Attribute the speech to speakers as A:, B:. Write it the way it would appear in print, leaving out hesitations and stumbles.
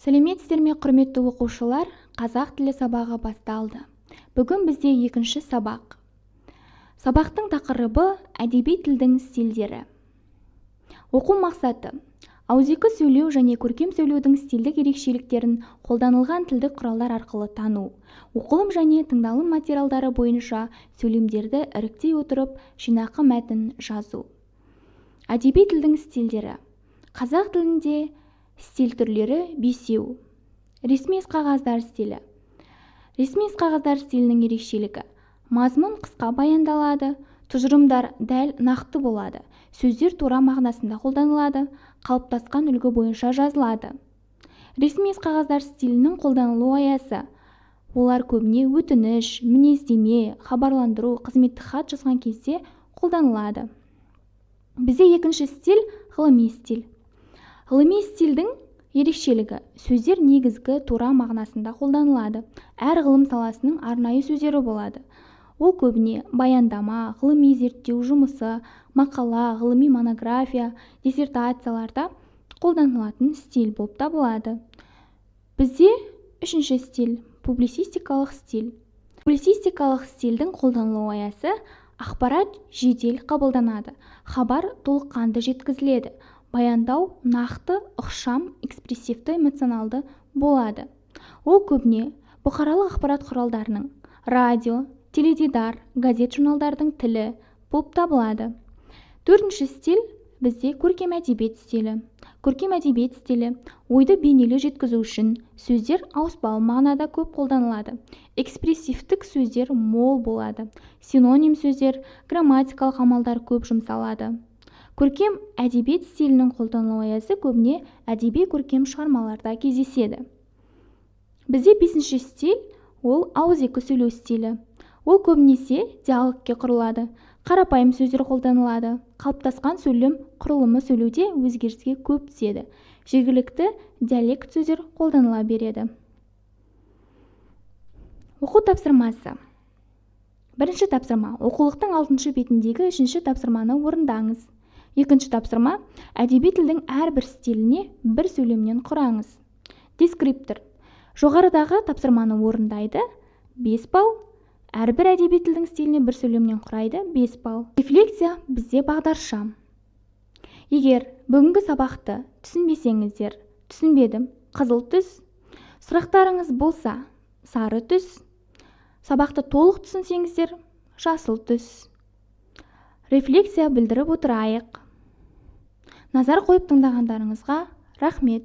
A: Сәлеметсіздер ме, құрметті оқушылар? Қазақ тілі сабағы басталды. Бүгін бізде екінші сабақ. Сабақтың тақырыбы әдеби тілдің стильдері. Оқу мақсаты: ауызекі сөйлеу және көркем сөйлеудің стильдік ерекшеліктерін қолданылған тілдік құралдар арқылы тану. Оқылым және тыңдалым материалдары бойынша сөйлемдерді іріктей отырып, жинақы мәтін жазу. Әдеби тілдің стильдері. Қазақ тілінде стиль түрлері бесеу. Ресми қағаздар стилі. Ресми қағаздар стилінің ерекшелігі: мазмұн қысқа баяндалады, тұжырымдар дәл нақты болады, сөздер тура мағынасында қолданылады, қалыптасқан үлгі бойынша жазылады. Ресми қағаздар стилінің қолданылу аясы: олар көбіне өтініш, мінездеме, хабарландыру, қызметтік хат жазған кезде қолданылады. Бізде екінші стиль ғылыми стиль. Ғылыми стильдің ерекшелігі: сөздер негізгі тура мағынасында қолданылады. Әр ғылым саласының арнайы сөздері болады. Ол көбіне баяндама, ғылыми зерттеу жұмысы, мақала, ғылыми монография, диссертацияларда қолданылатын стиль болып табылады. Бізде үшінші стиль публицистикалық стиль. Публицистикалық стильдің қолданылу аясы: ақпарат жедел қабылданады, хабар толыққанды жеткізіледі, баяндау нақты, ықшам, экспрессивті, эмоционалды болады. Ол көбіне бұқаралық ақпарат құралдарының, радио, теледидар, газет-журналдардың тілі болып табылады. Төртінші стиль бізде көркем әдебиет стилі. Көркем әдебиет стилі ойды бейнелі жеткізу үшін сөздер ауыспалы мағынада көп қолданылады. Экспрессивтік сөздер мол болады. Синоним сөздер, грамматикалық амалдар көп жұмсалады. Көркем әдебиет стилінің қолданылу аясы көбіне әдеби көркем шығармаларда кездеседі. Бізде бесінші стиль ол ауызекі сөйлеу стилі. Ол көбінесе диалогке құрылады. Қарапайым сөздер қолданылады. Қалыптасқан сөйлем құрылымы сөйлеуде өзгеріске көп түседі. Жергілікті диалект сөздер қолданыла береді. Оқу тапсырмасы. Бірінші тапсырма: оқулықтың 6-шы бетіндегі 3-ші тапсырманы орындаңыз. Екінші тапсырма: әдеби тілдің әрбір стиліне бір сөйлемнен құраңыз. Дескриптор: жоғарыдағы тапсырманы орындайды, 5 балл. Әрбір әдеби тілдің стиліне бір сөйлемнен құрайды, 5 балл. Рефлексия бізде бағдаршам. Егер бүгінгі сабақты түсінбесеңіздер, түсінбедім, қызыл түс. Сұрақтарыңыз болса, сары түс. Сабақты толық түсінсеңіздер, жасыл түс. Рефлексия білдіріп отырайық. Назар қойып тыңдағандарыңызға рахмет.